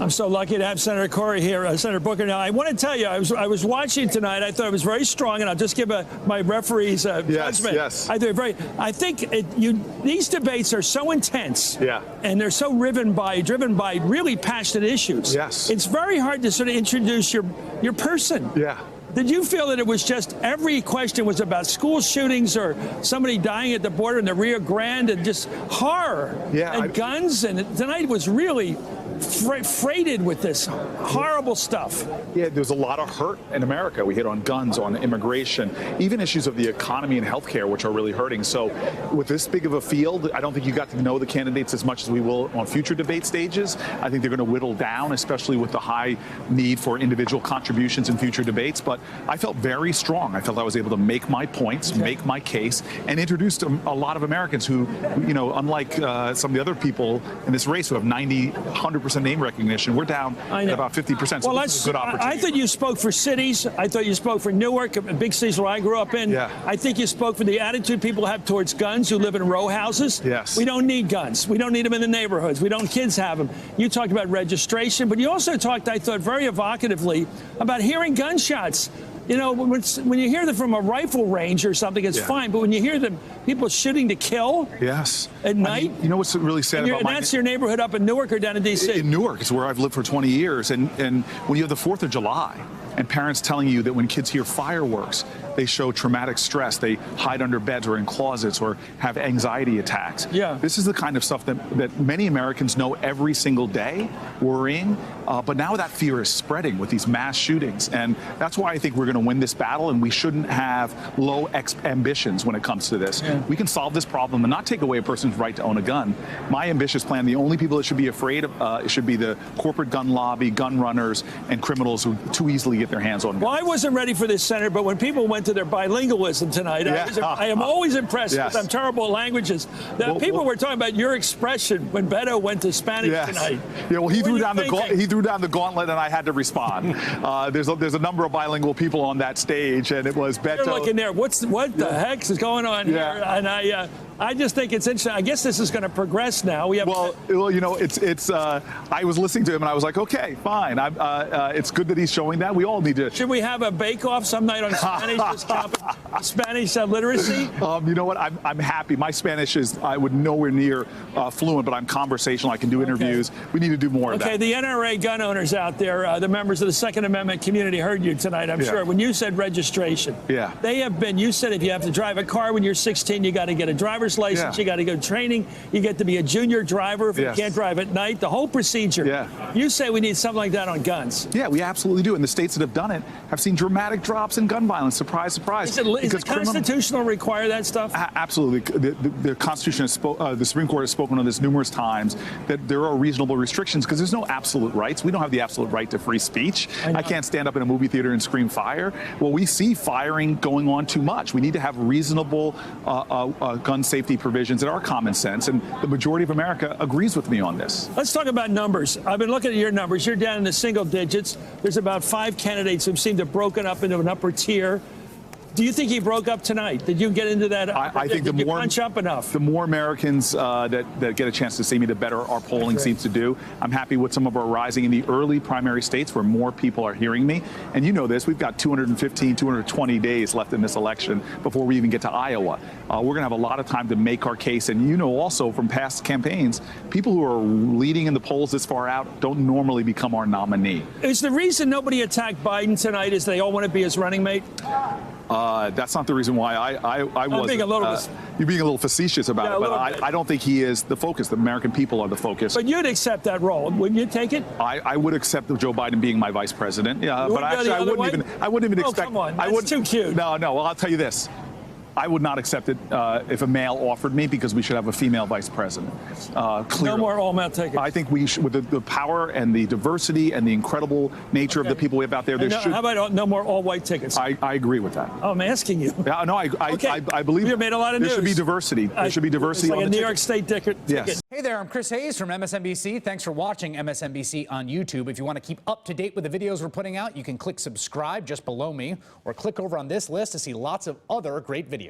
I'm so lucky to have Senator Corey here, Senator Booker. Now, I want to tell you, I was watching tonight. I thought it was very strong, and I'll just give my referee's judgment. Yes. I think these debates are so intense, Yeah. and they're so driven by really passionate issues. Yes. It's very hard to sort of introduce your person. Yeah. Did you feel that it was just every question was about school shootings or somebody dying at the border in the Rio Grande and just horror and guns? And tonight was really freighted with this horrible stuff. Yeah, there's a lot of hurt in America. We hit on guns, on immigration, even issues of the economy and healthcare, which are really hurting. So with this big of a field, I don't think you got to know the candidates as much as we will on future debate stages. I think they're going to whittle down, especially with the high need for individual contributions in future debates. But I felt very strong. I felt I was able to make my points, make my case, and introduced a lot of Americans who, you know, unlike some of the other people in this race who have 90, 100% name recognition, we're down at about 50%. So this is a good opportunity. I thought you spoke for cities. I thought you spoke for Newark, big cities where I grew up in. Yeah. I think you spoke for the attitude people have towards guns who live in row houses. Yes. We don't need guns. We don't need them in the neighborhoods. We don't kids have them. You talked about registration, but you also talked, I thought, very evocatively about hearing gunshots. You know, when you hear them from a rifle range or something, it's fine. But when you hear them, people shooting to kill at night. You know what's really sad about that's your neighborhood up in Newark or down in D.C.? In Newark. It's where I've lived for 20 years. And when you have the 4th of July and parents telling you that when kids hear fireworks, they show traumatic stress. They hide under beds or in closets or have anxiety attacks. Yeah. This is the kind of stuff that many Americans know every single day, worrying. But now that fear is spreading with these mass shootings. And that's why I think we're going to win this battle, and we shouldn't have low ambitions when it comes to this. Yeah. We can solve this problem and not take away a person's right to own a gun. My ambitious plan, the only people that should be afraid of it should be the corporate gun lobby, gun runners, and criminals who too easily get their hands on guns. Well, I wasn't ready for this, Senator, but when people went to their bilingualism tonight, I am always impressed because I'm terrible at languages. People were talking about your expression when Beto went to Spanish tonight. Yeah, well, he threw down the gauntlet, and I had to respond. There's a number of bilingual people on that stage, and it was Beto. You're looking there. What the heck is going on here? And I just think it's interesting. I guess this is going to progress now. Well, you know, I was listening to him, and I was like, okay, fine. It's good that he's showing that. We all need to. Should we have a bake-off some night on Spanish? Spanish literacy? You know what? I'm happy. My Spanish I would nowhere near fluent, but I'm conversational. I can do interviews. We need to do more of that. Okay, the NRA gun owners out there, the members of the Second Amendment community heard you tonight, I'm sure. When you said registration, they have been, you said if you have to drive a car when you're 16, you got to get a driver's license, you got to go to training, you get to be a junior driver if you can't drive at night, the whole procedure. You say we need something like that on guns. Yeah, we absolutely do. And the states that have done it have seen dramatic drops in gun violence. Surprise, surprise. Is it constitutional to require that stuff? Absolutely. The Constitution, the Supreme Court has spoken on this numerous times, that there are reasonable restrictions because there's no absolute rights. We don't have the absolute right to free speech. I can't stand up in a movie theater and scream fire. Well, we see firing going on too much. We need to have reasonable gun safety provisions that are common sense, and the majority of America agrees with me on this. Let's talk about numbers. I've been looking at your numbers. You're down in the single digits. There's about 5 candidates who seem to have broken up into an upper tier. Do you think he broke up tonight? Did you get into that? I think did you punch up enough? The more Americans that get a chance to see me, the better our polling seems to do. I'm happy with some of our rising in the early primary states where more people are hearing me. And you know this, we've got 215, 220 days left in this election before we even get to Iowa. We're going to have a lot of time to make our case. And you know also from past campaigns, people who are leading in the polls this far out don't normally become our nominee. Is the reason nobody attacked Biden tonight is they all want to be his running mate? That's not the reason why I wasn't. You're being a little facetious about it, but I don't think he is the focus. The American people are the focus. But you'd accept that role, wouldn't you? Take it? I would accept Joe Biden being my vice president. Yeah, but actually I wouldn't even expect. Come on, that's too cute. No. Well, I'll tell you this. I would not accept it if a male offered me, because we should have a female vice president. Clearly. No more all-male tickets. I think we should, with the power and the diversity and the incredible nature of the people we have out there. How about no more all-white tickets? I agree with that. Oh, I'm asking you. Yeah, no, I believe you made a lot of news. There should be diversity. There should be diversity. It's like a New York State ticket. Yes. Hey there, I'm Chris Hayes from MSNBC. Thanks for watching MSNBC on YouTube. If you want to keep up to date with the videos we're putting out, you can click subscribe just below me, or click over on this list to see lots of other great videos.